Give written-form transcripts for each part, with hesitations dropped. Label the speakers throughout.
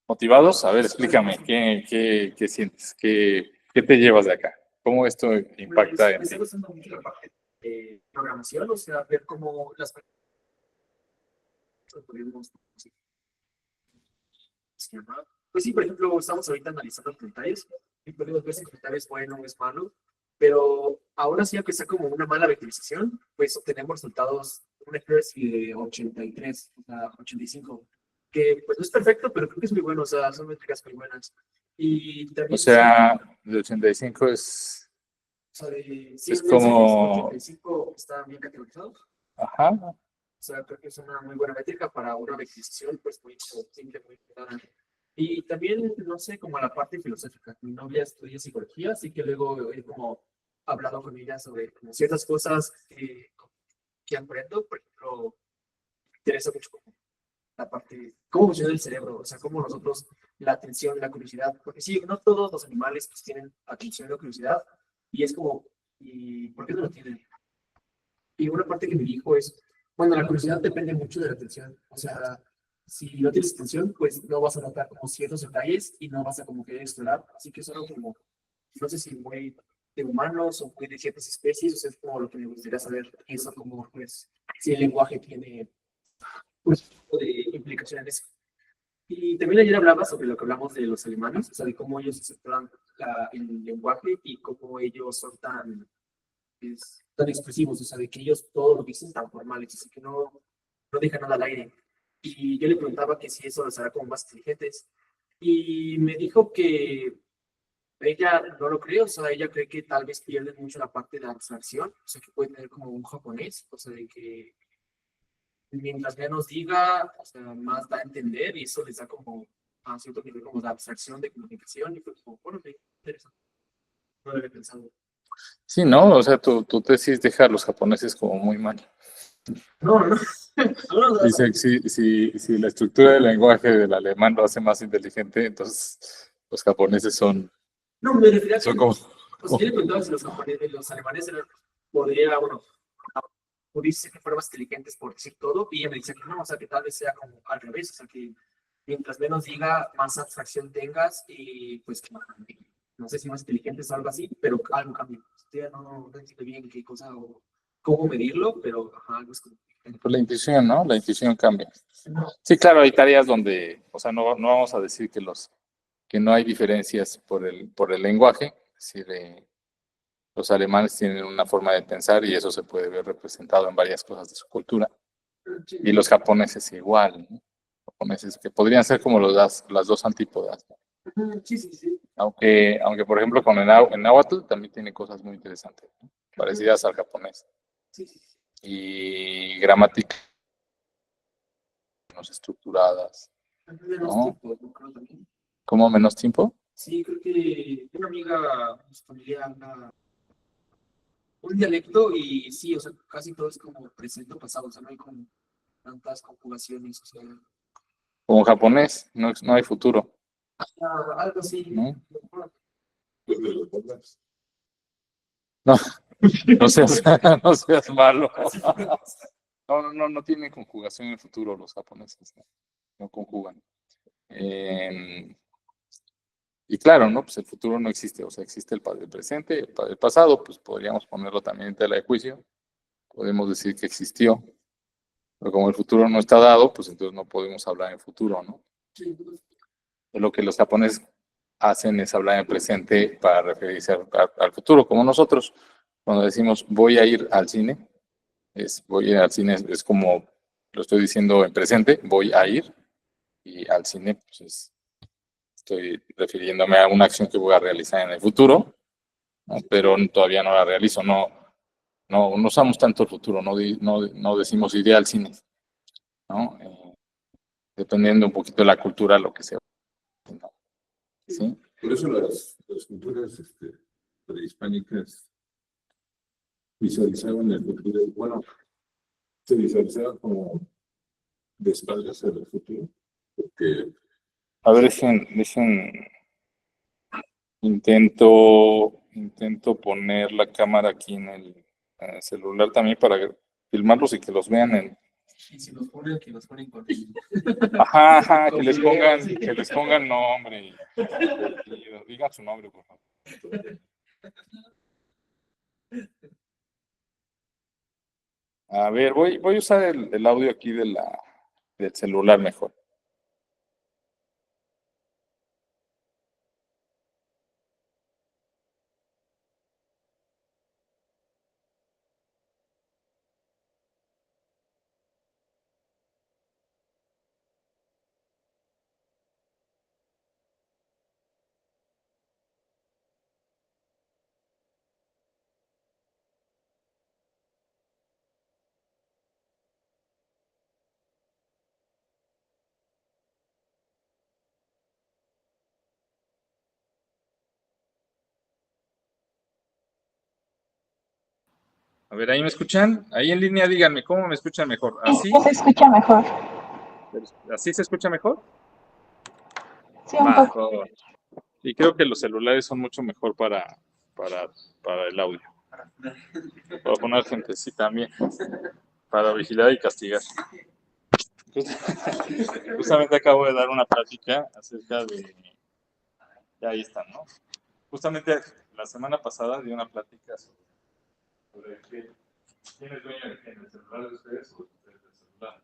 Speaker 1: ¿Motivados? A ver, explícame, ¿qué sientes? ¿Qué te llevas de acá? ¿Cómo esto impacta en
Speaker 2: Me
Speaker 1: ti?
Speaker 2: está gustando mucho la parte de programación, o sea, ver cómo las podemos, se llama. Pues sí, por ejemplo, estamos ahorita analizando comentarios y podemos ver si el comentario es bueno o es malo, pero ahora sí, aunque sea como una mala vectorización, pues obtenemos resultados, un accuracy de 83, o sea, 85, que pues no es perfecto, pero creo que es muy bueno, o sea, son métricas muy buenas. Y
Speaker 1: O
Speaker 2: también sí,
Speaker 1: sea, de 85
Speaker 2: o sea, de
Speaker 1: es
Speaker 2: 100 mensajes,
Speaker 1: como,
Speaker 2: 85 están bien categorizados.
Speaker 1: ajá,
Speaker 2: O sea, creo que es una muy buena métrica para una vectorización, pues muy simple, muy clara. Y también, no sé, como la parte filosófica. Mi novia estudia psicología, así que luego he como hablado con ella sobre como ciertas cosas que aprendo. Por ejemplo, me interesa mucho como la parte, cómo funciona el cerebro, o sea, cómo nosotros, la atención, la curiosidad, porque sí, no todos los animales pues, tienen atención o curiosidad, y es como, ¿y por qué no lo tienen? Y una parte que me dijo es, bueno, la curiosidad depende mucho de la atención. O sea, si no tienes atención, pues no vas a notar como ciertos detalles y no vas a como querer explorar. Así que es algo como, no sé si muy de humanos o muy de ciertas especies, o sea, es como lo que me gustaría saber, eso como, pues, si el lenguaje tiene, pues, un tipo de implicaciones. Y también ayer hablaba sobre lo que hablamos de los alemanes, o sea, de cómo ellos exploran el lenguaje y cómo ellos son tan expresivos, o sea, de que ellos todo lo dicen tan formales, así que no dejan nada al aire. Y yo le preguntaba que si eso los hará como más inteligentes. Y me dijo que ella no lo cree, o sea, ella cree que tal vez pierden mucho la parte de la abstracción, o sea, que puede tener como un japonés, o sea, de que mientras menos diga, o sea, más da a entender y eso les da como a cierto nivel como de abstracción de comunicación y fue como, bueno, me interesante, no lo había pensado.
Speaker 1: sí, ¿no? O sea, tu tesis deja a los japoneses como muy mal.
Speaker 2: No, no, no, no, no, no.
Speaker 1: Dice que si la estructura del lenguaje del alemán lo hace más inteligente, entonces los japoneses
Speaker 2: No, me refería a que
Speaker 1: son como,
Speaker 2: o sea, yo le preguntaba si los japoneses, los alemanes eran, podría, bueno, pudiese que fueran más inteligentes por decir todo, y ella me decía que no, o sea, que tal vez sea como al revés, o sea, que mientras menos diga, más abstracción tengas, y pues, no sé si más inteligentes o algo así, pero algo cambia. Todavía no entiendo bien qué cosa o cómo medirlo, pero ajá, algo es como.
Speaker 1: pues la intuición, ¿no? La intuición cambia. Sí, claro, hay tareas donde, o sea, no vamos a decir que no hay diferencias por el lenguaje, es decir, los alemanes tienen una forma de pensar y eso se puede ver representado en varias cosas de su cultura. Y los japoneses igual, ¿no? Japoneses que podrían ser como las dos antípodas, ¿no?
Speaker 2: Sí, sí, sí.
Speaker 1: Aunque por ejemplo con el náhuatl también tiene cosas muy interesantes, ¿no? Parecidas al japonés.
Speaker 2: Sí, sí, sí.
Speaker 1: Y gramáticas menos estructuradas,
Speaker 2: Menos
Speaker 1: ¿no?
Speaker 2: tiempo, yo creo también.
Speaker 1: ¿Cómo menos tiempo?
Speaker 2: Sí, creo que una amiga, familiar, un dialecto y sí, o sea, casi todo es como presente o pasado, o sea, no hay como tantas conjugaciones, o sea,
Speaker 1: Como japonés, no hay futuro,
Speaker 2: algo así.
Speaker 1: ¿no? No, no seas, no seas malo. No tienen conjugación en el futuro los japoneses, no conjugan. Eh, y claro, ¿no? Pues el futuro no existe, o sea, existe el presente, el pasado, pues podríamos ponerlo también en tela de juicio, podemos decir que existió, pero como el futuro no está dado, pues entonces no podemos hablar en futuro, ¿no? Lo que los japoneses hacen es hablar en presente para referirse al futuro, como nosotros, cuando decimos voy a ir al cine, voy a ir al cine, es como lo estoy diciendo en presente, voy a ir, y al cine, pues estoy refiriéndome a una acción que voy a realizar en el futuro, ¿no? Pero todavía no la realizo, no usamos tanto el futuro, no decimos iré al cine, ¿no? Dependiendo un poquito de la cultura, lo que sea, ¿no? ¿Sí?
Speaker 3: Por eso las culturas prehispánicas visualizaban el futuro, bueno, se visualizaba como de espaldas al futuro, porque
Speaker 1: A ver, intento poner la cámara aquí en el celular también para filmarlos y que los vean
Speaker 2: Y si nos ponen, que nos ponen con...
Speaker 1: Ajá, ajá,
Speaker 2: Con video, sí.
Speaker 1: que les pongan nombre y digan su nombre, por favor. A ver, voy a usar el audio aquí del celular mejor. A ver, ¿ahí me escuchan? Ahí en línea díganme, ¿cómo me escuchan mejor? ¿Así?
Speaker 4: Se escucha mejor.
Speaker 1: ¿Así se escucha mejor?
Speaker 4: Sí, un
Speaker 1: Va,
Speaker 4: poco.
Speaker 1: va. Y creo que los celulares son mucho mejor para el audio. Para poner gente, sí, también. Para vigilar y castigar. Justamente acabo de dar una plática acerca de... Ya ahí están, ¿no? Justamente la semana pasada di una plática sobre quién es dueño del celular de ustedes o ustedes del celular.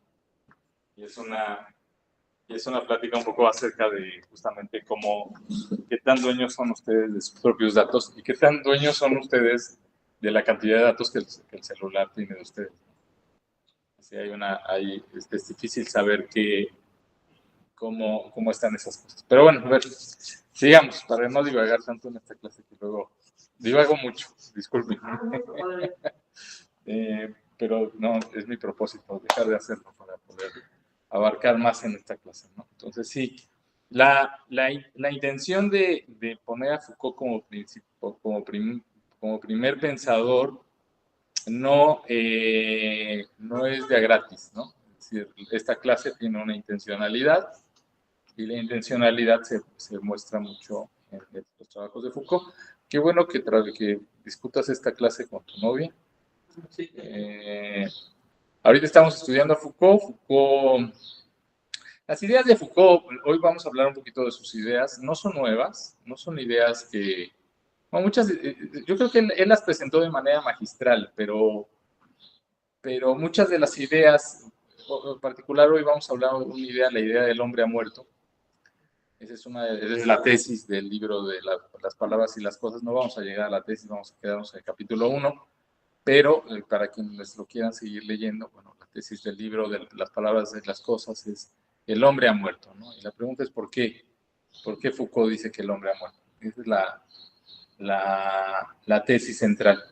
Speaker 1: Y es una plática un poco acerca de justamente qué tan dueños son ustedes de sus propios datos y qué tan dueños son ustedes de la cantidad de datos que el celular tiene de ustedes. Sí, es difícil saber cómo están esas cosas. Pero bueno, a ver, sigamos, para no divagar tanto en esta clase que luego divago mucho, disculpen. Pero no, es mi propósito dejar de hacerlo para poder abarcar más en esta clase, ¿no? Entonces, sí, la intención de poner a Foucault como primer pensador no es de a gratis, ¿no? Es decir, esta clase tiene una intencionalidad y la intencionalidad se muestra mucho en los trabajos de Foucault. Qué bueno que discutas esta clase con tu novia.
Speaker 2: Sí.
Speaker 1: Ahorita estamos estudiando a Foucault. Las ideas de Foucault, hoy vamos a hablar un poquito de sus ideas, no son nuevas, no son ideas que... Bueno, yo creo que él las presentó de manera magistral, pero muchas de las ideas, en particular hoy vamos a hablar de una idea, la idea del hombre ha muerto. Esa es la tesis del libro de las palabras y las cosas. No vamos a llegar a la tesis, vamos a quedarnos en el capítulo 1, pero para quienes lo quieran seguir leyendo, bueno, la tesis del libro de las palabras y las cosas es el hombre ha muerto, ¿no? Y la pregunta es ¿por qué? ¿Por qué Foucault dice que el hombre ha muerto? Esa es la tesis central.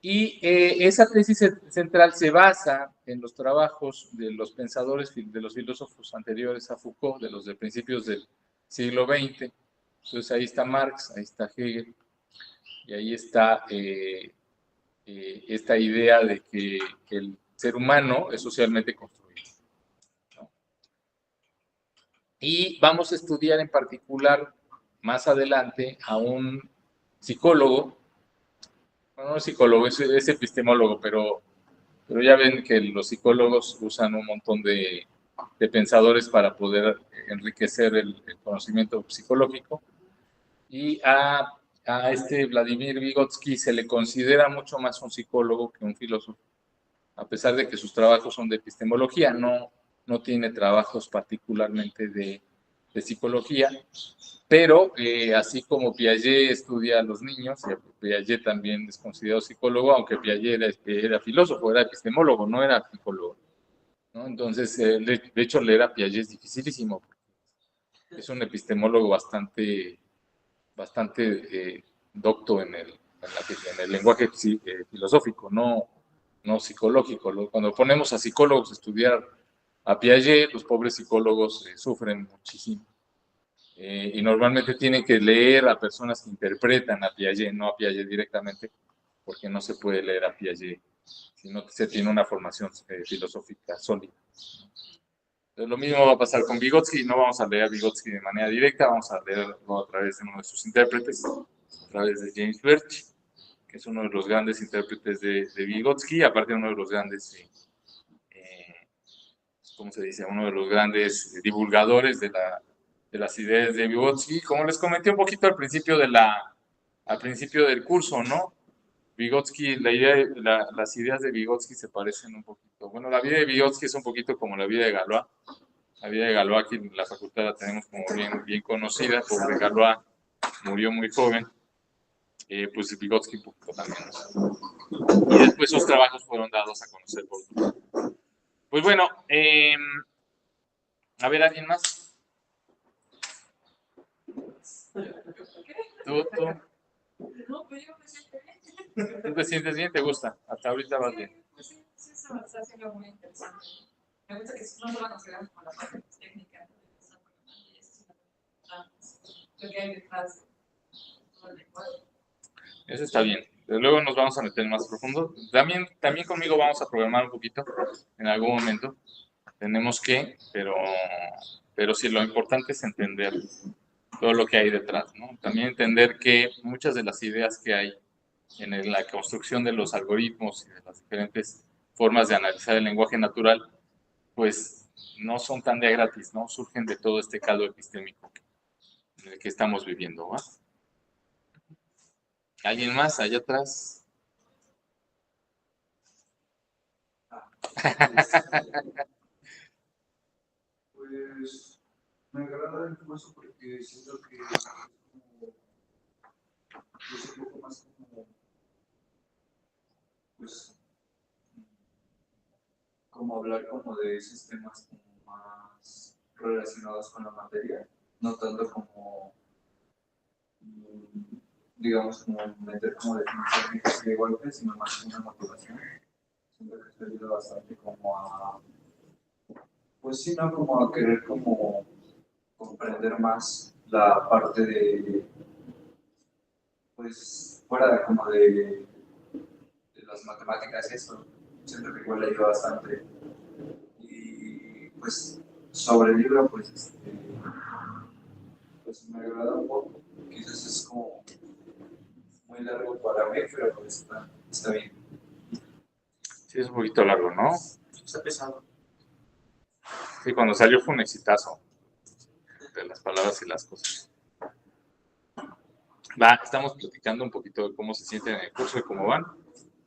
Speaker 1: Y esa tesis central se basa en los trabajos de los pensadores, de los filósofos anteriores a Foucault, de los de principios del siglo XX. Entonces ahí está Marx, ahí está Hegel, y ahí está esta idea de que el ser humano es socialmente construido, ¿no? Y vamos a estudiar en particular más adelante a un psicólogo, bueno, no es psicólogo, es epistemólogo, pero ya ven que los psicólogos usan un montón de pensadores para poder enriquecer el conocimiento psicológico. Y a este Vladimir Vygotsky se le considera mucho más un psicólogo que un filósofo, a pesar de que sus trabajos son de epistemología, no tiene trabajos particularmente de psicología, pero así como Piaget estudia a los niños, y Piaget también es considerado psicólogo, aunque Piaget era filósofo, era epistemólogo, no era psicólogo, ¿no? Entonces, de hecho, leer a Piaget es dificilísimo, es un epistemólogo bastante docto en el lenguaje filosófico, no psicológico. Cuando ponemos a psicólogos a estudiar a Piaget, los pobres psicólogos sufren muchísimo. Y normalmente tienen que leer a personas que interpretan a Piaget, no a Piaget directamente, porque no se puede leer a Piaget si no se tiene una formación filosófica sólida. Entonces, lo mismo va a pasar con Vygotsky, no vamos a leer a Vygotsky de manera directa, vamos a leerlo a través de uno de sus intérpretes, a través de James Birch, que es uno de los grandes intérpretes de Vygotsky, aparte uno de los grandes ¿cómo se dice? Uno de los grandes divulgadores de las ideas de Vygotsky. Como les comenté un poquito al principio del curso, ¿no? Vygotsky, las ideas de Vygotsky se parecen un poquito. Bueno, la vida de Vygotsky es un poquito como la vida de Galois. La vida de Galois aquí en la facultad la tenemos como bien conocida, porque Galois murió muy joven. Pues Vygotsky un poquito también. Y después sus trabajos fueron dados a conocer por otros. Pues bueno, a ver, ¿alguien más? ¿Tú te sientes bien? ¿Te gusta? Hasta ahorita vas bien.
Speaker 5: Sí, se me está haciendo muy interesante. Me gusta que no solo nos quedamos con la parte técnica, y eso es lo que hay detrás de todo el lenguaje.
Speaker 1: Eso está bien. Desde luego nos vamos a meter más profundo. También conmigo vamos a programar un poquito en algún momento. Tenemos que, pero sí, lo importante es entender todo lo que hay detrás, ¿no? También entender que muchas de las ideas que hay en la construcción de los algoritmos y de las diferentes formas de analizar el lenguaje natural, pues no son tan de gratis, ¿no? Surgen de todo este caldo epistémico en el que estamos viviendo, ¿va? ¿Alguien más allá atrás?
Speaker 6: Pues me agrada el curso porque siento que es un poco más como hablar como de esos temas como más relacionados con la materia, no tanto como digamos como meter como definiciones de golpe, sino más como una motivación. Siento que esto ayuda bastante como a pues sí, ¿no? Como a querer como comprender más la parte de, pues, fuera como de las matemáticas y eso. Siento que igual ayuda bastante. Y pues, sobre el libro, pues, pues me agrada un poco. Quizás es como muy largo para mí, pero pues está bien.
Speaker 1: Sí, es un poquito largo, ¿no?
Speaker 2: Está pesado.
Speaker 1: Sí, cuando salió fue un exitazo de las palabras y las cosas. Estamos platicando un poquito de cómo se sienten en el curso y cómo van,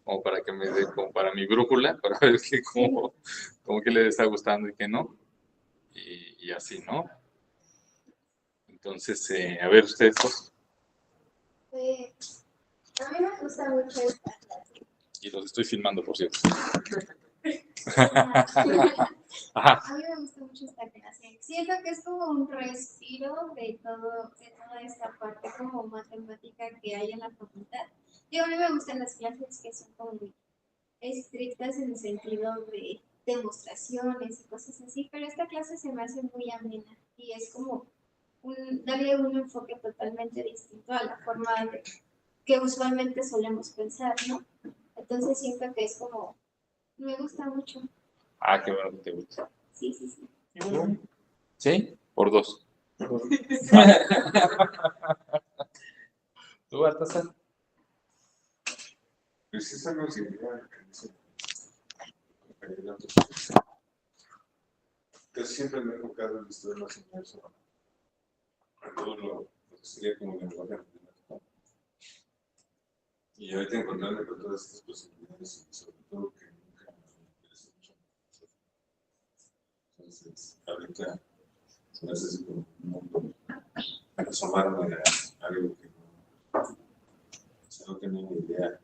Speaker 1: como para que me dé, como para mi brújula, para ver cómo que les está gustando y qué no, y así, ¿no? Entonces, a ver ustedes dos.
Speaker 7: Pues, a mí me gusta mucho esta clase.
Speaker 1: Y los estoy filmando, por cierto.
Speaker 7: A mí me gusta mucho esta clase. Siento que es como un respiro de toda esta parte como matemática que hay en la facultad. Digo, a mí me gustan las clases que son como muy estrictas en el sentido de demostraciones y cosas así, pero esta clase se me hace muy amena y es como darle un enfoque totalmente distinto a la forma que usualmente solemos pensar, ¿no? Entonces siento que es como, me gusta mucho.
Speaker 1: Qué bueno que te gusta.
Speaker 7: Sí, sí, sí.
Speaker 1: ¿Sí? Por dos. ¿Tú, Baltasar?
Speaker 3: Pues es algo similar. Casi siempre me he enfocado en estudiar más inmerso a todo lo que sería como lenguaje matemático. Y ahorita encontrarme con todas estas posibilidades, y sobre todo que nunca me interesa mucho. Entonces, ahorita se me hace así como un mundo asomarme a algo que no tenía ni idea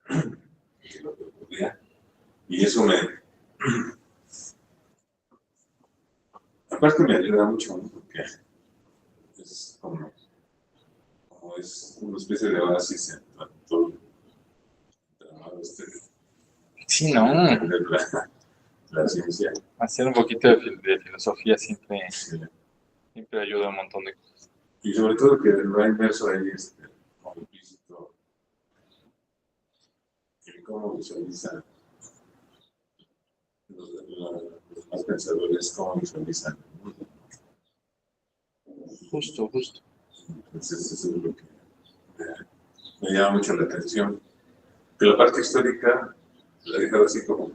Speaker 3: de lo que ocurría. Y eso aparte me ayuda mucho, ¿no? Porque es como es una especie de oasis en todo el trabajo
Speaker 1: Sí, ¿no?
Speaker 3: la ciencia.
Speaker 1: Hacer un poquito de filosofía siempre ayuda un montón de cosas.
Speaker 3: Y sobre todo que va inmerso ahí como implícito en cómo visualizan los más pensadores, cómo visualizan el mundo.
Speaker 1: Justo.
Speaker 3: Entonces eso es lo que me llama mucho la atención. Que la parte histórica la he dejado así como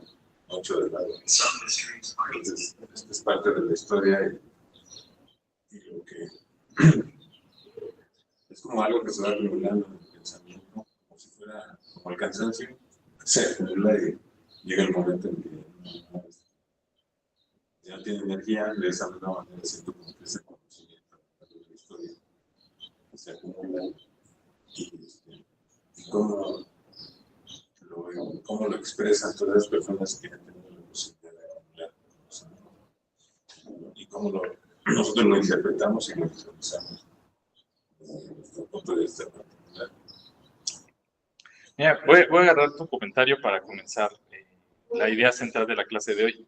Speaker 3: mucho de lado. Entonces, esto es parte de la historia y lo que es como algo que se va acumulando en el pensamiento, como si fuera como el cansancio, se acumula y llega el momento en que ya no tiene energía, de esa misma manera siento como que ese conocimiento de la historia se acumula y cómo lo expresan todas las personas que han tenido la posibilidad de acumular conocimiento y cómo nosotros lo interpretamos y lo visualizamos desde nuestro punto de vista particular.
Speaker 1: Mira, voy a agarrar tu comentario para comenzar la idea central de la clase de hoy.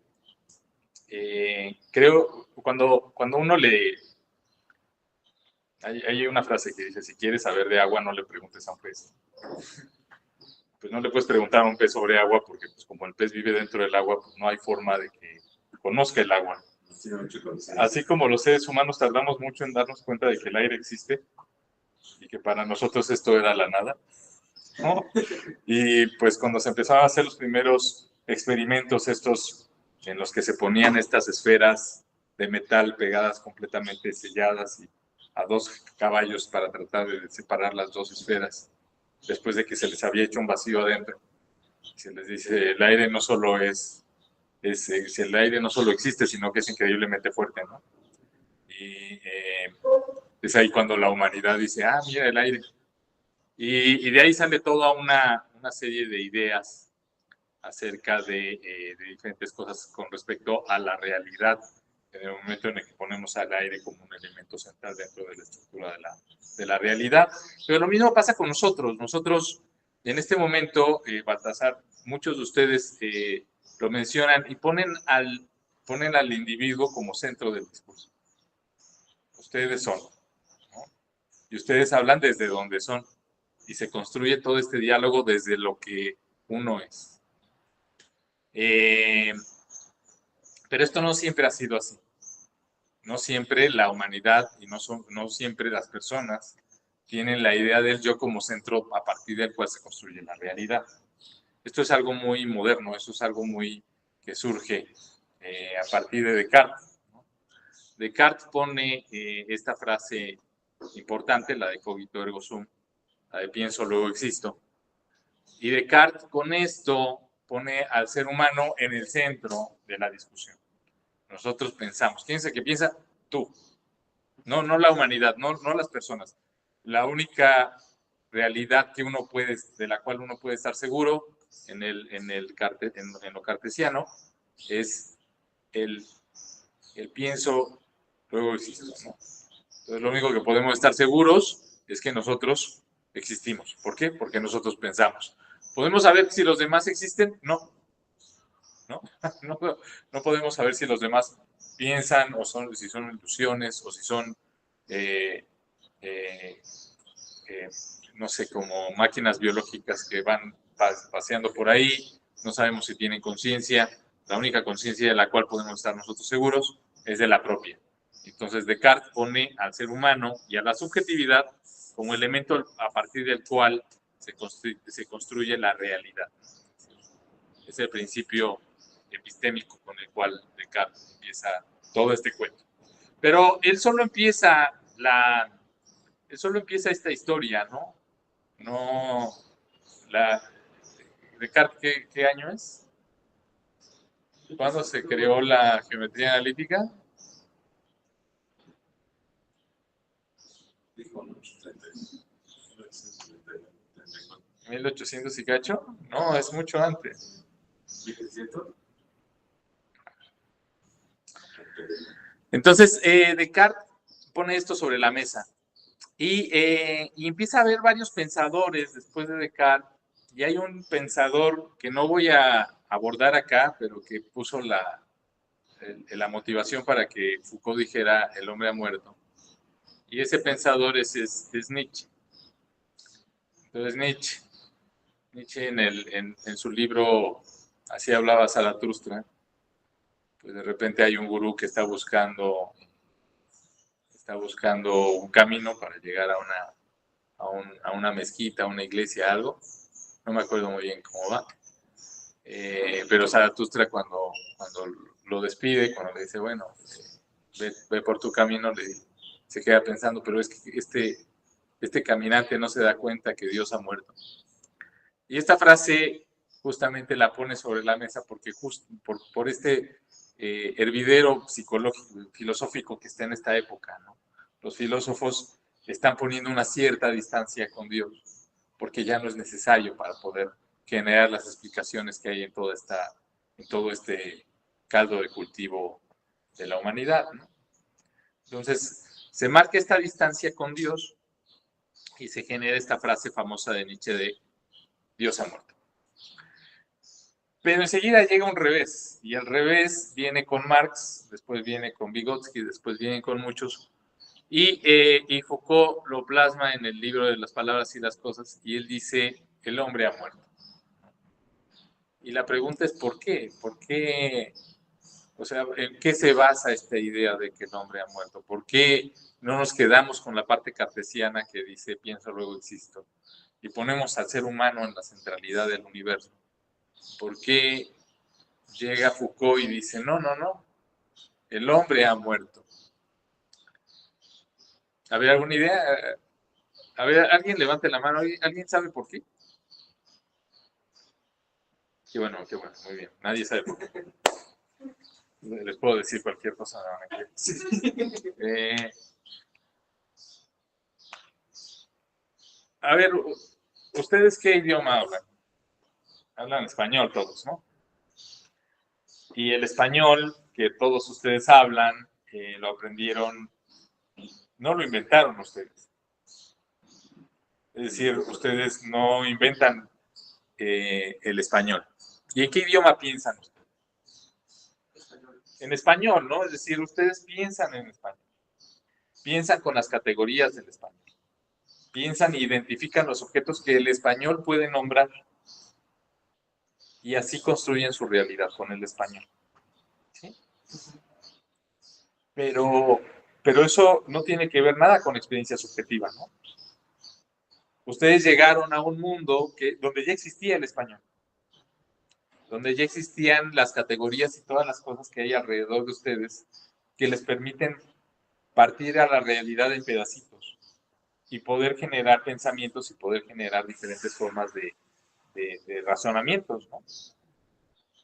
Speaker 1: Creo, cuando uno hay una frase que dice, si quieres saber de agua, no le preguntes a un pez. Pues no le puedes preguntar a un pez sobre agua, porque pues como el pez vive dentro del agua, pues no hay forma de que conozca el agua. Así como los seres humanos tardamos mucho en darnos cuenta de que el aire existe, y que para nosotros esto era la nada, ¿no? Y pues cuando se empezaban a hacer los primeros experimentos estos en los que se ponían estas esferas de metal pegadas completamente selladas y a dos caballos para tratar de separar las dos esferas, después de que se les había hecho un vacío adentro, se les dice, el aire no solo el aire no solo existe, sino que es increíblemente fuerte, ¿no? Y es ahí cuando la humanidad dice, ah, mira el aire. Y de ahí sale toda una serie de ideas acerca de diferentes cosas con respecto a la realidad, en el momento en el que ponemos al aire como un elemento central dentro de la estructura de la realidad. Pero lo mismo pasa con nosotros. Nosotros, en este momento, Baltasar, muchos de ustedes lo mencionan y ponen al individuo como centro del discurso. Ustedes son, ¿no? Y ustedes hablan desde donde son. Y se construye todo este diálogo desde lo que uno es. Pero esto no siempre ha sido así. No siempre la humanidad y no siempre las personas tienen la idea del yo como centro a partir del cual se construye la realidad. Esto es algo muy moderno, eso es algo muy que surge a partir de Descartes, ¿no? Descartes pone esta frase importante, la de cogito ergo sum, la de pienso luego existo. Y Descartes con esto pone al ser humano en el centro de la discusión. Nosotros pensamos. ¿Quién es el que piensa? Tú. No la humanidad, no las personas. La única realidad de la cual uno puede estar seguro en lo cartesiano es el pienso, luego existo, ¿no? Entonces lo único que podemos estar seguros es que nosotros existimos. ¿Por qué? Porque nosotros pensamos. ¿Podemos saber si los demás existen? No. No podemos saber si los demás piensan o si son ilusiones o si son, no sé, como máquinas biológicas que van paseando por ahí. No sabemos si tienen conciencia. La única conciencia de la cual podemos estar nosotros seguros es de la propia. Entonces Descartes pone al ser humano y a la subjetividad como elemento a partir del cual se construye la realidad. Es el principio epistémico con el cual Descartes empieza todo este cuento. Pero él solo empieza esta historia, ¿no? Descartes, ¿qué año es? ¿Cuándo se creó la geometría analítica?
Speaker 3: Dijo,
Speaker 1: 1800 y cacho. No, es mucho antes. Entonces, Descartes pone esto sobre la mesa y empieza a haber varios pensadores después de Descartes, y hay un pensador que no voy a abordar acá, pero que puso la motivación para que Foucault dijera el hombre ha muerto, y ese pensador es Nietzsche. Entonces Nietzsche en su libro Así hablaba Zaratustra, pues de repente hay un gurú que está buscando un camino para llegar a una mezquita, a una iglesia, algo. No me acuerdo muy bien cómo va. Pero Zaratustra cuando lo despide, cuando le dice, bueno, ve por tu camino, se queda pensando, pero es que este caminante no se da cuenta que Dios ha muerto. Y esta frase justamente la pone sobre la mesa porque por este hervidero psicológico, filosófico que está en esta época, ¿no? Los filósofos están poniendo una cierta distancia con Dios, porque ya no es necesario para poder generar las explicaciones que hay en todo este caldo de cultivo de la humanidad, ¿no? Entonces, se marca esta distancia con Dios y se genera esta frase famosa de Nietzsche de Dios ha muerto. Pero enseguida llega un revés, y el revés viene con Marx, después viene con Vygotsky, después viene con muchos, y Foucault lo plasma en el libro de las palabras y las cosas, y él dice, el hombre ha muerto. Y la pregunta es, ¿por qué? ¿Por qué? O sea, ¿en qué se basa esta idea de que el hombre ha muerto? ¿Por qué no nos quedamos con la parte cartesiana que dice, pienso, luego existo? Y ponemos al ser humano en la centralidad del universo. ¿Por qué llega Foucault y dice, no, el hombre ha muerto? A ver, ¿alguna idea? A ver, alguien levante la mano. ¿Alguien sabe por qué? Qué bueno, muy bien. Nadie sabe por qué. Les puedo decir cualquier cosa. A ver, ¿ustedes qué idioma hablan? Hablan español todos, ¿no? Y el español que todos ustedes hablan, lo aprendieron, no lo inventaron ustedes. Es decir, ustedes no inventan el español. ¿Y en qué idioma piensan ustedes? En español, ¿no? Es decir, ustedes piensan en español. Piensan con las categorías del español. Piensan e identifican los objetos que el español puede nombrar. Y así construyen su realidad con el español. ¿Sí? Pero eso no tiene que ver nada con experiencia subjetiva, ¿no? Ustedes llegaron a un mundo donde ya existía el español, donde ya existían las categorías y todas las cosas que hay alrededor de ustedes que les permiten partir a la realidad en pedacitos y poder generar pensamientos y poder generar diferentes formas de razonamientos, ¿no?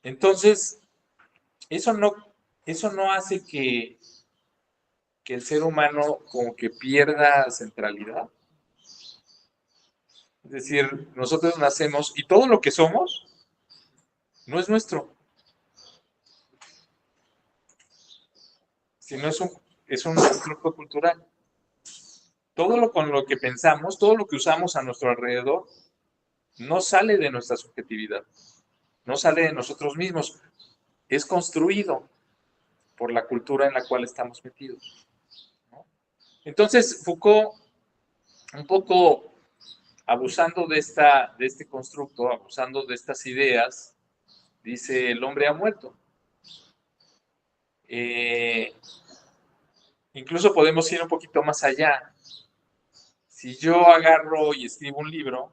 Speaker 1: Entonces, eso no hace que el ser humano como que pierda centralidad. Es decir, nosotros nacemos y todo lo que somos no es nuestro, sino es un constructo cultural. Todo con lo que pensamos, todo lo que usamos a nuestro alrededor, no sale de nuestra subjetividad, no sale de nosotros mismos, es construido por la cultura en la cual estamos metidos, ¿no? Entonces, Foucault, un poco abusando de este constructo, abusando de estas ideas, dice, el hombre ha muerto. Incluso podemos ir un poquito más allá. Si yo agarro y escribo un libro,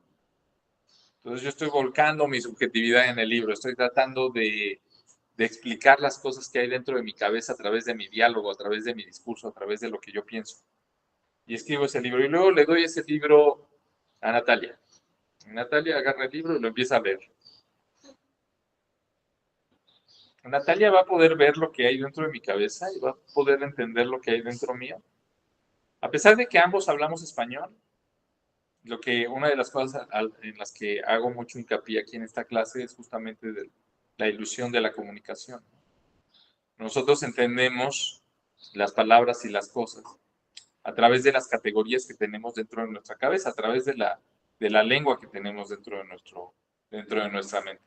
Speaker 1: entonces yo estoy volcando mi subjetividad en el libro, estoy tratando de explicar las cosas que hay dentro de mi cabeza a través de mi diálogo, a través de mi discurso, a través de lo que yo pienso. Y escribo ese libro. Y luego le doy ese libro a Natalia. Natalia agarra el libro y lo empieza a leer. Natalia va a poder ver lo que hay dentro de mi cabeza y va a poder entender lo que hay dentro mío. A pesar de que ambos hablamos español, una de las cosas en las que hago mucho hincapié aquí en esta clase es justamente la ilusión de la comunicación. Nosotros entendemos las palabras y las cosas a través de las categorías que tenemos dentro de nuestra cabeza, a través de la lengua que tenemos dentro de nuestra mente.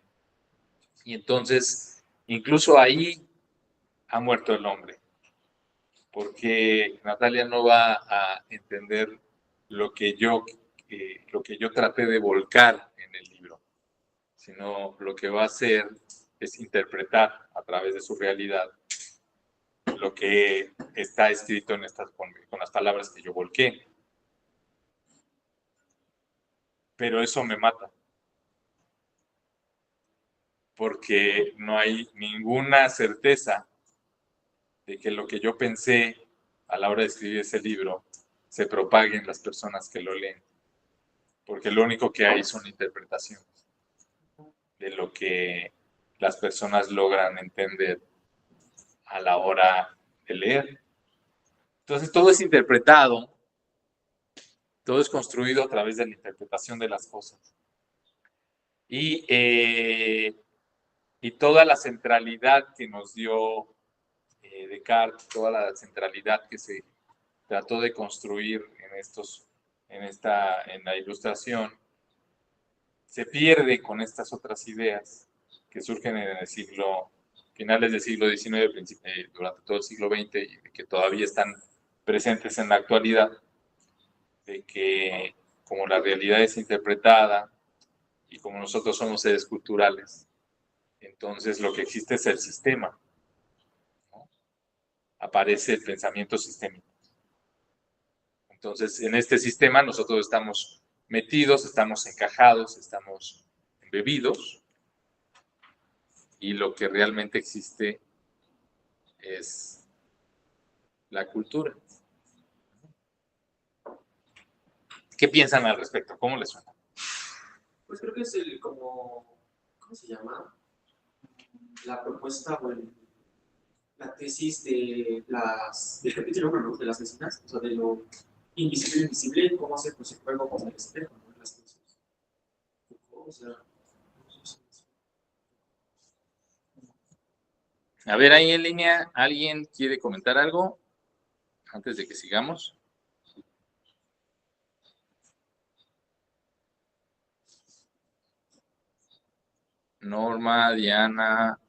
Speaker 1: Y entonces, incluso ahí ha muerto el hombre, porque Natalia no va a entender lo que yo traté de volcar en el libro, sino lo que va a hacer es interpretar a través de su realidad lo que está escrito con las palabras que yo volqué. Pero eso me mata. porque no hay ninguna certeza de que lo que yo pensé a la hora de escribir ese libro se propague en las personas que lo leen, porque lo único que hay son interpretaciones de lo que las personas logran entender a la hora de leer. Entonces todo es interpretado, todo es construido a través de la interpretación de las cosas. Y toda la centralidad que nos dio Descartes, toda la centralidad que se trató de construir en la Ilustración, se pierde con estas otras ideas que surgen en el finales del siglo XIX, durante todo el siglo XX, y que todavía están presentes en la actualidad, de que como la realidad es interpretada y como nosotros somos seres culturales, entonces lo que existe es el sistema, ¿no? Aparece el pensamiento sistémico. Entonces, en este sistema nosotros estamos metidos, estamos encajados, estamos embebidos, y lo que realmente existe es la cultura. ¿Qué piensan al respecto? ¿Cómo les suena?
Speaker 2: Pues creo que es ¿cómo se llama? La propuesta o la tesis del capítulo 1, ¿no? De las vecinas, o sea, de lo invisible e invisible, cómo hacer pues, el juego con el espejo, ¿no? Las cosas. O sea,
Speaker 1: A ver, ahí en línea, ¿alguien quiere comentar algo antes de que sigamos? Norma, Diana,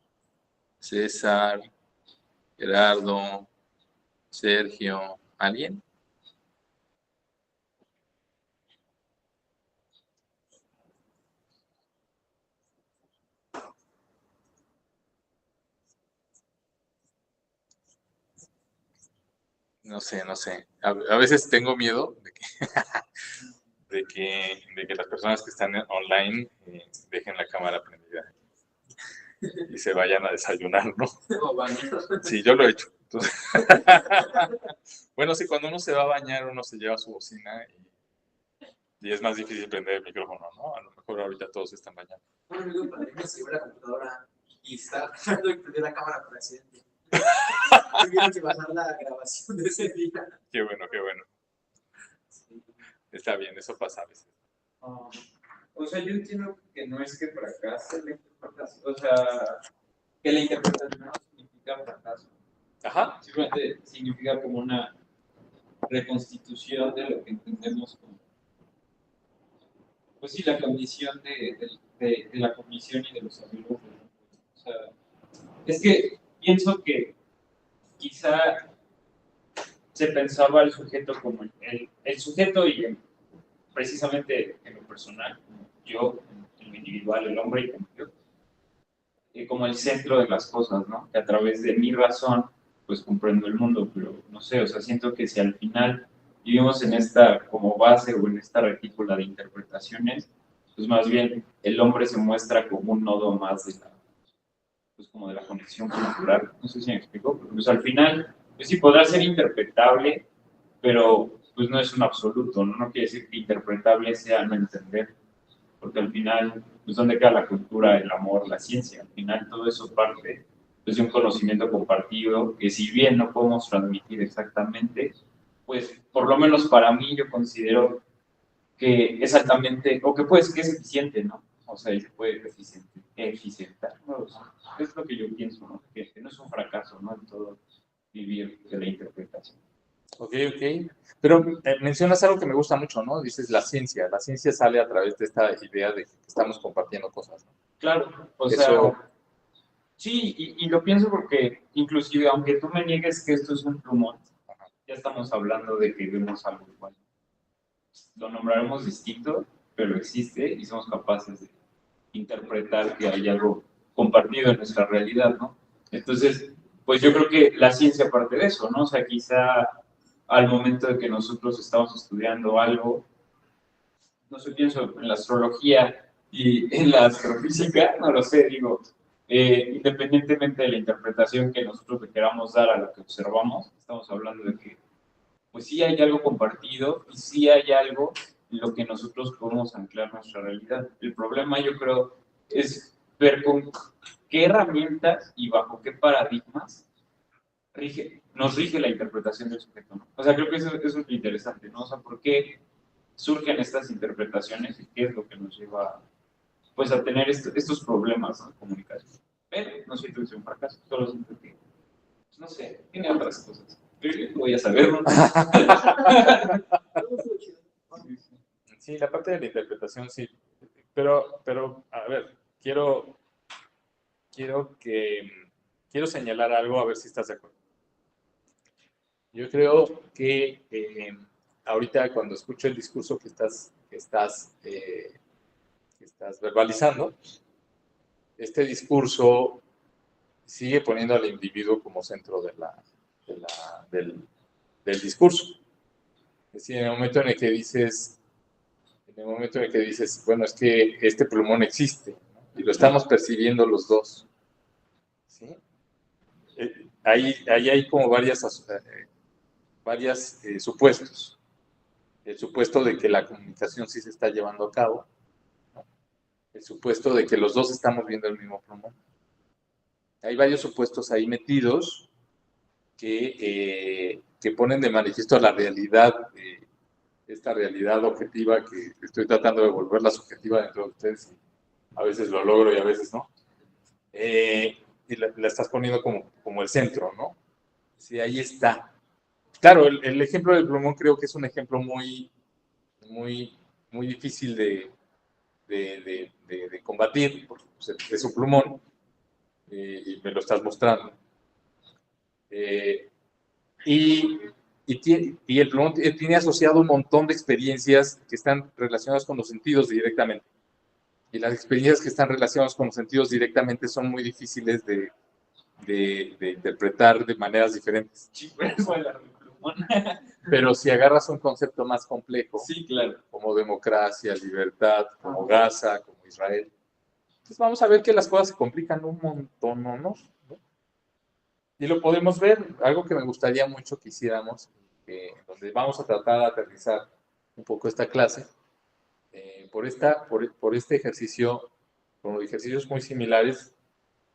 Speaker 1: César, Gerardo, Sergio, ¿alguien? No sé, no sé. A veces tengo miedo de que las personas que están online dejen la cámara prendida y se vayan a desayunar, ¿no? Sí, yo lo he hecho. Entonces, bueno, sí, cuando uno se va a bañar, uno se lleva su bocina y es más difícil prender el micrófono, ¿no? A lo mejor ahorita todos están bañando.
Speaker 2: un amigo padre me llevó la computadora y está tratando de prender la cámara por accidente. Tuvieron que bajar la grabación de ese día.
Speaker 1: Qué bueno, qué bueno. Está bien, eso pasa a veces.
Speaker 6: O sea, yo entiendo que no es que fracase la interpretación, o sea, que la interpretación no significa fracaso.
Speaker 1: Ajá.
Speaker 6: Simplemente significa como una reconstitución de lo que entendemos como, pues sí, la condición de la comisión y de los amigos. O sea, es que pienso que quizá se pensaba el sujeto como el sujeto y precisamente en lo personal, yo, en lo individual, el hombre y como yo, como el centro de las cosas, ¿no? Que a través de mi razón, pues comprendo el mundo, pero no sé, o sea, siento que si al final vivimos en esta como base o en esta retícula de interpretaciones, pues más bien el hombre se muestra como un nodo más de la, pues como de la conexión cultural, no sé si me explico, porque pues al final, pues sí podrá ser interpretable, pero pues no es un absoluto, ¿no? No quiere decir que interpretable sea no entender, porque al final, pues ¿dónde queda la cultura, el amor, la ciencia? Al final todo eso parte pues, de un conocimiento compartido que si bien no podemos transmitir exactamente, pues por lo menos para mí yo considero que es altamente, o que pues que es eficiente, ¿no? O sea, se puede eficientar, ¿no? O sea, es lo que yo pienso, ¿no? Que no es un fracaso, ¿no? En todo vivir de la interpretación.
Speaker 1: Ok, ok. Pero mencionas algo que me gusta mucho, ¿no? Dices la ciencia. La ciencia sale a través de esta idea de que estamos compartiendo cosas, ¿no?
Speaker 6: Claro, o
Speaker 1: Eso...
Speaker 6: sea, sí, y lo pienso porque inclusive aunque tú me niegues que esto es un plumón, ya estamos hablando de que vemos algo igual. Lo nombraremos distinto, pero existe y somos capaces de interpretar que hay algo compartido en nuestra realidad, ¿no? Entonces, pues yo creo que la ciencia parte de eso, ¿no? O sea, quizá al momento de que nosotros estamos estudiando algo, no sé, pienso en la astrología,
Speaker 8: Y en la astrofísica, no lo sé, digo, independientemente de la interpretación que nosotros le queramos dar a lo que observamos, estamos hablando de que pues sí hay algo compartido y sí hay algo en lo que nosotros podemos anclar nuestra realidad. El problema, yo creo, es ver con qué herramientas y bajo qué paradigmas nos rige la interpretación del sujeto, ¿no? O sea, creo que eso es lo interesante, ¿no? O sea, ¿por qué surgen estas interpretaciones y qué es lo que nos lleva pues, a tener estos problemas, ¿no?, de comunicación? Pero no siento que sea un fracaso, solo siento que, pues, no sé, tiene otras cosas. Pero yo voy a saberlo.
Speaker 1: Sí, la parte de la interpretación sí. Pero a ver, quiero señalar algo, a ver si estás de acuerdo. Yo creo que ahorita cuando escucho el discurso que estás verbalizando, este discurso sigue poniendo al individuo como centro del discurso. Es decir, en el momento en el que dices, bueno, es que este plumón existe, ¿no? Y lo estamos percibiendo los dos, ¿sí? Ahí hay como varias supuestos. El supuesto de que la comunicación sí se está llevando a cabo, ¿no? El supuesto de que los dos estamos viendo el mismo plumón. Hay varios supuestos ahí metidos que ponen de manifiesto la realidad, esta realidad objetiva que estoy tratando de volverla subjetiva dentro de ustedes. A veces lo logro y a veces no. Y la estás poniendo como el centro, ¿no? Sí, ahí está. Claro, el ejemplo del plumón creo que es un ejemplo muy difícil de combatir, porque pues, es un plumón y me lo estás mostrando. Y el plumón tiene asociado un montón de experiencias que están relacionadas con los sentidos directamente. Y las experiencias que están relacionadas con los sentidos directamente son muy difíciles de interpretar de maneras diferentes. Pero si agarras un concepto más complejo,
Speaker 8: Sí, claro.
Speaker 1: como democracia, libertad, como Gaza, como Israel, pues vamos a ver que las cosas se complican un montón, ¿no? Y lo podemos ver, algo que me gustaría mucho que hiciéramos, donde vamos a tratar de aterrizar un poco esta clase, por este ejercicio, con ejercicios muy similares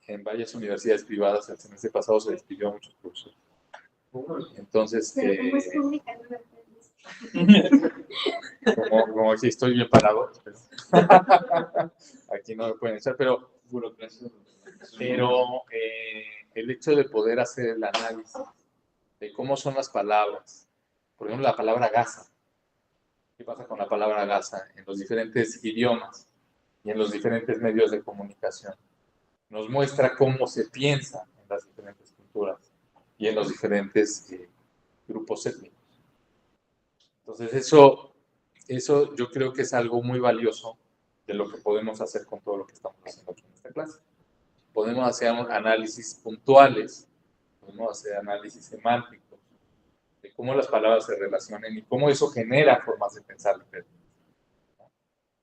Speaker 1: en varias universidades privadas. El semestre pasado se despidió a muchos profesores. Entonces,
Speaker 7: Pero como es pública, no me aprendes.
Speaker 1: como si estoy bien parado, aquí no me pueden echar, pero el hecho de poder hacer el análisis de cómo son las palabras, por ejemplo, la palabra Gaza, ¿qué pasa con la palabra Gaza en los diferentes idiomas y en los diferentes medios de comunicación? Nos muestra cómo se piensa en las diferentes culturas y en los diferentes grupos étnicos. Entonces eso yo creo que es algo muy valioso de lo que podemos hacer con todo lo que estamos haciendo aquí en esta clase. Podemos hacer análisis puntuales, podemos hacer análisis semánticos, de cómo las palabras se relacionan y cómo eso genera formas de pensar diferentes.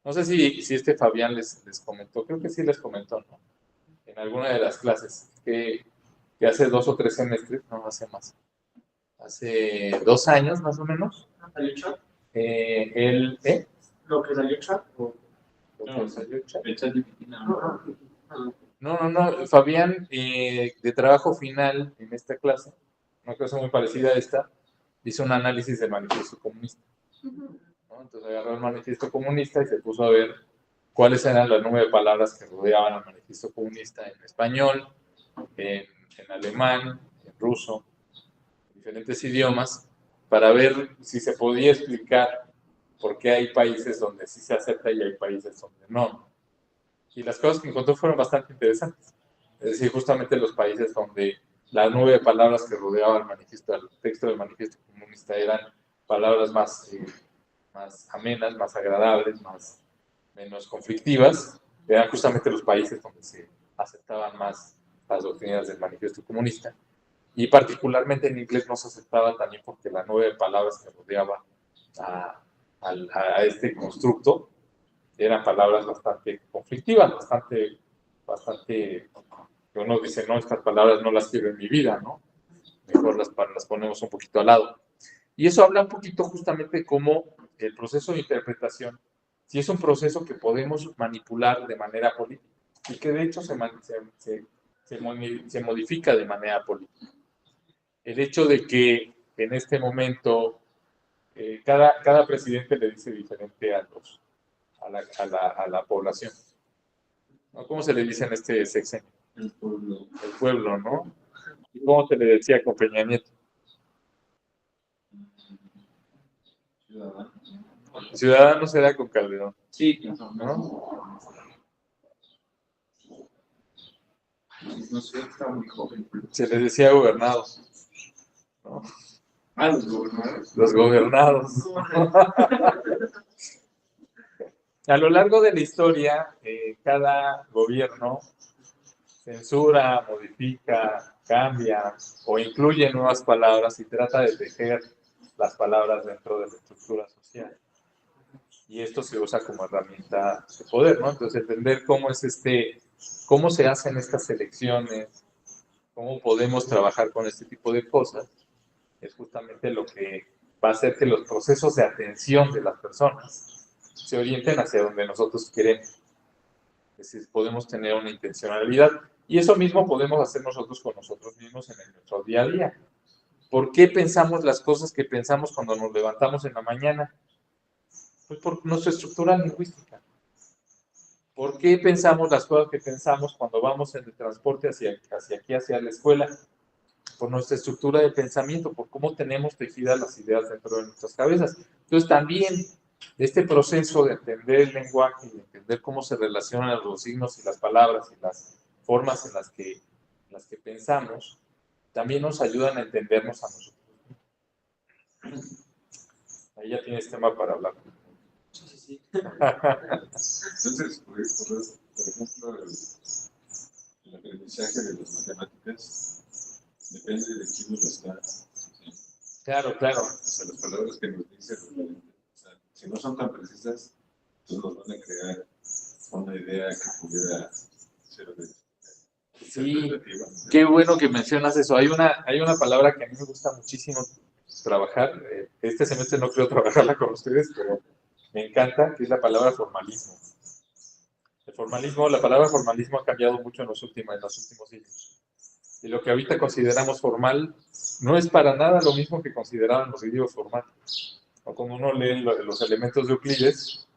Speaker 1: No sé si Fabián les comentó, creo que sí les comentó, ¿no? En alguna de las clases, que hace 2 o 3 semestres, no hace más, hace 2 años más o menos.
Speaker 2: ¿Salió chat?
Speaker 1: ¿Lo que
Speaker 2: ¿Salió chat?
Speaker 1: salió chat?
Speaker 8: El chat GPT, no.
Speaker 1: No, Fabián, de trabajo final en esta clase, una cosa muy parecida a esta, hizo un análisis del manifiesto comunista, ¿no? Entonces agarró el manifiesto comunista y se puso a ver cuáles eran las 9 palabras que rodeaban al manifiesto comunista en español, en alemán, en ruso, en diferentes idiomas, para ver si se podía explicar por qué hay países donde sí se acepta y hay países donde no. Y las cosas que encontró fueron bastante interesantes. Es decir, justamente los países donde las 9 palabras que rodeaban el texto del manifiesto comunista eran palabras más amenas, más agradables, menos conflictivas, eran justamente los países donde se aceptaban más las doctrinas del manifiesto comunista. Y particularmente en inglés no se aceptaba también porque las 9 palabras que rodeaban a este constructo eran palabras bastante conflictivas, bastante, que uno dice, no, estas palabras no las quiero en mi vida, ¿no? Mejor las ponemos un poquito al lado. Y eso habla un poquito justamente de cómo el proceso de interpretación, si es un proceso que podemos manipular de manera política, y que de hecho se modifica de manera política. El hecho de que en este momento cada presidente le dice diferente a la población, ¿no? ¿Cómo se le dice en este sexenio?
Speaker 3: El pueblo.
Speaker 1: El pueblo, ¿no? ¿Y cómo se le decía con Peña Nieto?
Speaker 3: Ciudadano.
Speaker 1: Ciudadanos era con Calderón,
Speaker 6: Sí,
Speaker 1: ¿no?
Speaker 6: no sé, está muy joven.
Speaker 1: Se les decía gobernados, ¿no?
Speaker 6: Ah, los gobernadores.
Speaker 1: Los gobernados. A lo largo de la historia, cada gobierno censura, modifica, cambia o incluye nuevas palabras y trata de tejer las palabras dentro de la estructura social. Y esto se usa como herramienta de poder, ¿no? Entonces, entender cómo se hacen estas elecciones, cómo podemos trabajar con este tipo de cosas, es justamente lo que va a hacer que los procesos de atención de las personas se orienten hacia donde nosotros queremos. Es decir, podemos tener una intencionalidad y eso mismo podemos hacer nosotros con nosotros mismos en nuestro día a día. ¿Por qué pensamos las cosas que pensamos cuando nos levantamos en la mañana? Pues por nuestra estructura lingüística. ¿Por qué pensamos las cosas que pensamos cuando vamos en el transporte hacia aquí, hacia la escuela? Por nuestra estructura de pensamiento, por cómo tenemos tejidas las ideas dentro de nuestras cabezas. Entonces también este proceso de entender el lenguaje y de entender cómo se relacionan los signos y las palabras y las formas en las que pensamos, también nos ayudan a entendernos a nosotros. Ahí ya tienes tema para hablar.
Speaker 2: Sí.
Speaker 3: Entonces, por ejemplo, el aprendizaje de las matemáticas depende de quién lo está haciendo.
Speaker 1: Claro, claro.
Speaker 3: O sea, las palabras que nos dicen, o sea, si no son tan precisas, entonces nos van a crear una idea que pudiera ser de
Speaker 1: Sí, qué bueno que mencionas eso. Hay una palabra que a mí me gusta muchísimo trabajar. Este semestre no creo trabajarla con ustedes, pero me encanta, que es la palabra formalismo. La palabra formalismo ha cambiado mucho en los últimos siglos. Y lo que ahorita consideramos formal no es para nada lo mismo que consideraban los griegos formal. O cuando uno lee los elementos de Euclides,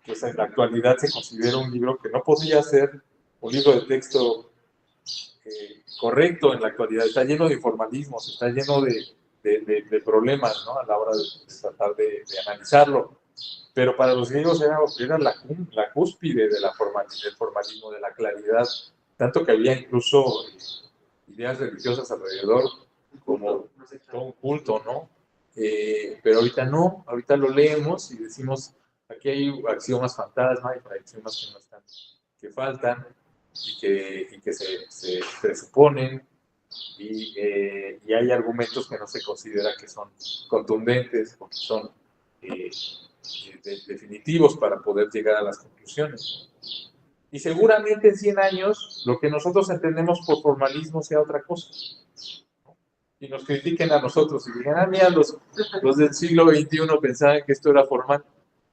Speaker 1: pues en la actualidad se considera un libro que no podría ser un libro de texto correcto en la actualidad. Está lleno de formalismos, está lleno de problemas, ¿no? A la hora de tratar de analizarlo. Pero para los griegos era la cúspide del formalismo, de la claridad, tanto que había incluso ideas religiosas alrededor, como todo un culto, ¿no? Pero ahorita no, ahorita lo leemos y decimos, aquí hay axiomas fantasma, hay axiomas que no están, que faltan y que se presuponen, y hay argumentos que no se considera que son contundentes o que son definitivos para poder llegar a las conclusiones. Y seguramente en 100 años lo que nosotros entendemos por formalismo sea otra cosa. Y nos critiquen a nosotros y digan, mira, los del siglo XXI pensaban que esto era formal.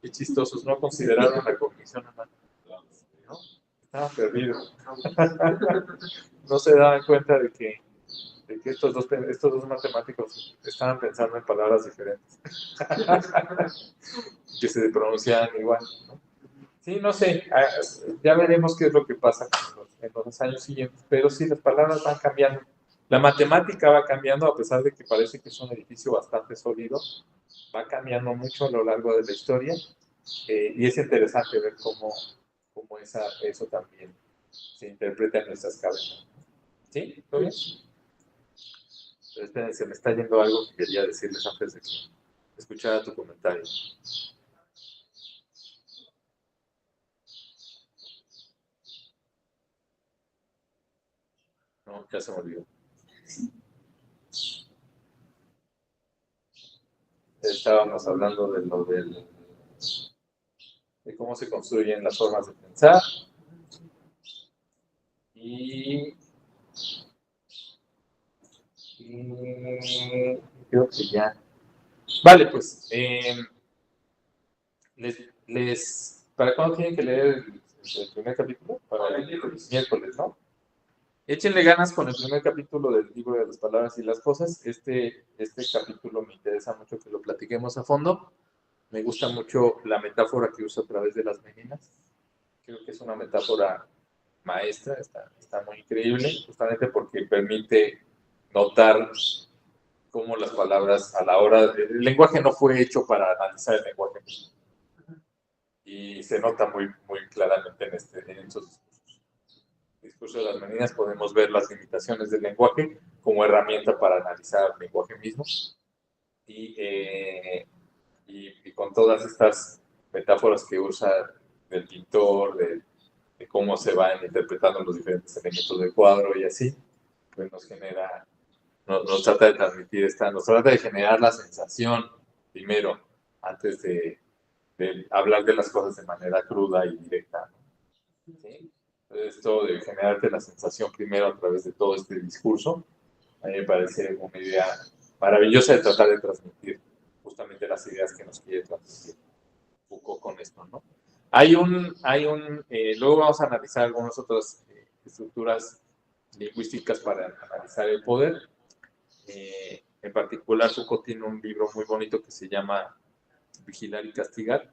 Speaker 1: Qué chistosos, no consideraron la cognición humana. ¿No? Estaban perdidos. No se daban cuenta de que estos dos matemáticos estaban pensando en palabras diferentes. Que se pronunciaban igual, ¿no? Sí, no sé, ya veremos qué es lo que pasa en los años siguientes, pero sí, las palabras van cambiando. La matemática va cambiando, a pesar de que parece que es un edificio bastante sólido, va cambiando mucho a lo largo de la historia, y es interesante ver cómo eso también se interpreta en nuestras cabezas. ¿Sí? ¿Todo bien? Pero esperen, se me está yendo algo que quería decirles antes de que escuchara tu comentario. No, ya se me olvidó. Estábamos hablando de lo del... de cómo se construyen las formas de pensar. Y creo que ya. Vale, pues, ¿para cuándo tienen que leer el primer capítulo? Para el miércoles, ¿no? Échenle ganas con el primer capítulo del libro de las palabras y las cosas. Este capítulo me interesa mucho que lo platiquemos a fondo. Me gusta mucho la metáfora que usa a través de las meninas. Creo que es una metáfora maestra, está muy increíble, justamente porque permite notar cómo las palabras a la hora... El lenguaje no fue hecho para analizar el lenguaje mismo. Y se nota muy, muy claramente en estos discursos. El discurso de las meninas podemos ver las limitaciones del lenguaje como herramienta para analizar el lenguaje mismo. Y con todas estas metáforas que usa del pintor, de cómo se van interpretando los diferentes elementos del cuadro y así, pues nos genera, nos trata de transmitir nos trata de generar la sensación primero, antes de hablar de las cosas de manera cruda y directa. ¿Sí? Entonces, esto de generarte la sensación primero a través de todo este discurso, a mí me parece una idea maravillosa de tratar de transmitir justamente las ideas que nos quiere transmitir Foucault con esto, ¿no? Luego vamos a analizar algunas otras estructuras lingüísticas para analizar el poder. En particular, Foucault tiene un libro muy bonito que se llama Vigilar y Castigar,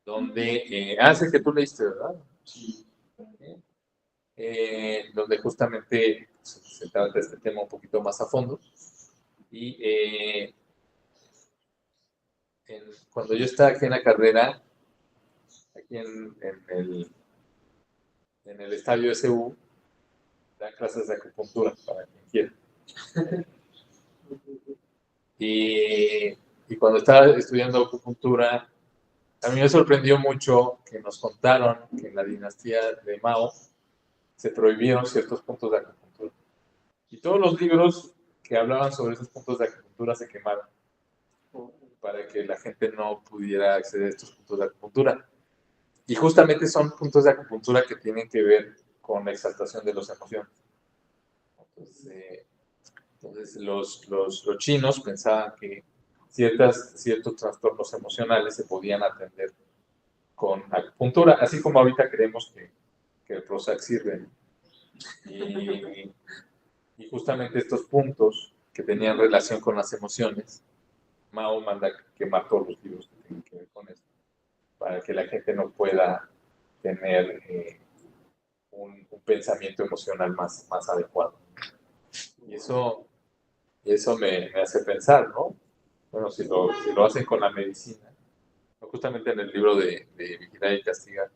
Speaker 1: donde, sé que tú leíste, ¿verdad? Sí. Donde justamente se trata este tema un poquito más a fondo. Y cuando yo estaba aquí en la carrera, aquí en el estadio SU, dan clases de acupuntura para quien quiera. Y cuando estaba estudiando acupuntura, a mí me sorprendió mucho que nos contaron que en la dinastía de Mao se prohibieron ciertos puntos de acupuntura. Y todos los libros que hablaban sobre esos puntos de acupuntura se quemaron para que la gente no pudiera acceder a estos puntos de acupuntura. Y justamente son puntos de acupuntura que tienen que ver con la exaltación de las emociones. Entonces los chinos pensaban que ciertos trastornos emocionales se podían atender con acupuntura, así como ahorita creemos que el Prozac sirve. Y justamente estos puntos que tenían relación con las emociones, Mao manda quemar todos los libros que tienen que ver con eso, para que la gente no pueda tener un pensamiento emocional más adecuado. Y eso me hace pensar, ¿no? Bueno, si lo hacen con la medicina, justamente en el libro de Vigilar y Castigar,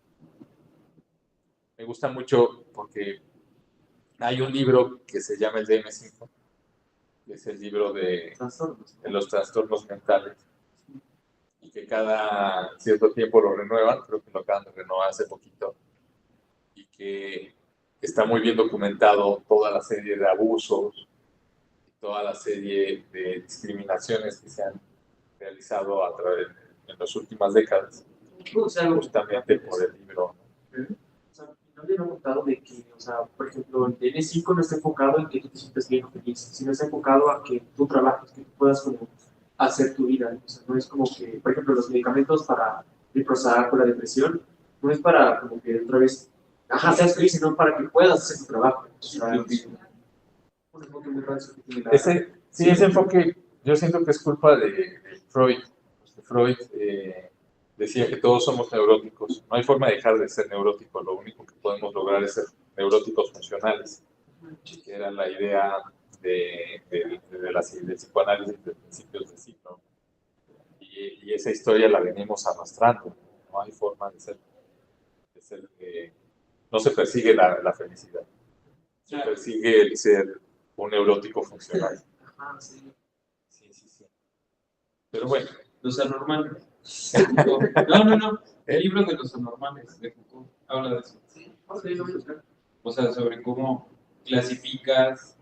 Speaker 1: me gusta mucho porque hay un libro que se llama el DSM-5, que es el libro de los trastornos mentales, y que cada cierto tiempo lo renuevan, creo que lo acaban de renovar hace poquito, y que está muy bien documentado toda la serie de abusos, toda la serie de discriminaciones que se han realizado en las últimas décadas, justamente por el libro.
Speaker 2: No había notado de que, por ejemplo, el DN5 no está enfocado en que tú te sientas bien o feliz, sino está enfocado a que tú trabajes, que tú puedas como hacer tu vida. No es como que, por ejemplo, los medicamentos para el Prozac o la depresión, no es para como que otra vez, seas feliz, sino para que puedas hacer tu trabajo. Un enfoque muy raro.
Speaker 1: Ese enfoque yo siento que es culpa de Freud. Freud decía que todos somos neuróticos. No hay forma de dejar de ser neurótico. Lo único que podemos lograr es ser neuróticos funcionales, que era la idea del psicoanálisis de principios de siglo. Y esa historia la venimos arrastrando. No hay forma de ser no se persigue la felicidad. Se persigue el ser un neurótico funcional.
Speaker 2: Sí.
Speaker 1: Pero bueno.
Speaker 8: Los anormales. No. El libro de los anormales de Foucault habla de eso. O sea, sobre cómo clasificas,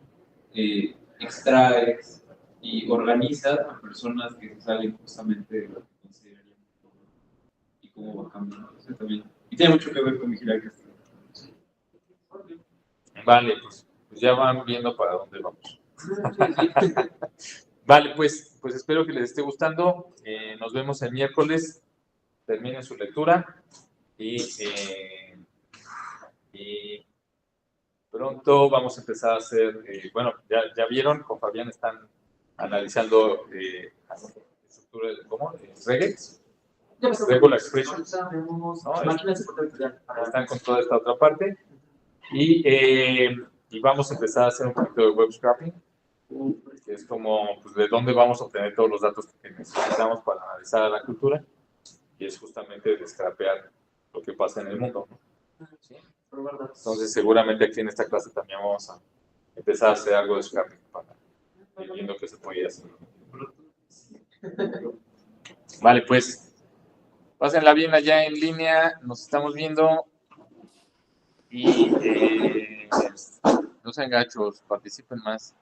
Speaker 8: extraes y organizas a personas que se salen justamente de lo que consideraríamos cómo va cambiando. Eso también. Y tiene mucho que ver con vigilar que está.
Speaker 1: Vale, pues ya van viendo para dónde vamos. Vale, pues espero que les esté gustando. Nos vemos el miércoles. Terminen su lectura y pronto vamos a empezar a hacer, bueno, ya vieron, con Fabián están analizando estructura de, ¿cómo? Regex. Regular expression. Están con toda esta otra parte. Y vamos a empezar a hacer un poquito de web scraping, que es como pues, de dónde vamos a obtener todos los datos que necesitamos para analizar la cultura, y es justamente descrapear lo que pasa en el mundo, ¿no? Entonces seguramente aquí en esta clase también vamos a empezar a hacer algo de scrapping para ir viendo qué se puede hacer. Vale, pues pásenla bien allá en línea, nos estamos viendo y no sean gachos, participen más,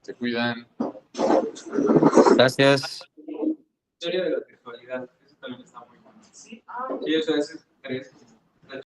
Speaker 1: se cuidan.
Speaker 9: Gracias.
Speaker 8: Teoría de la textualidad, eso también está muy bueno. Sí, o sea, ese 3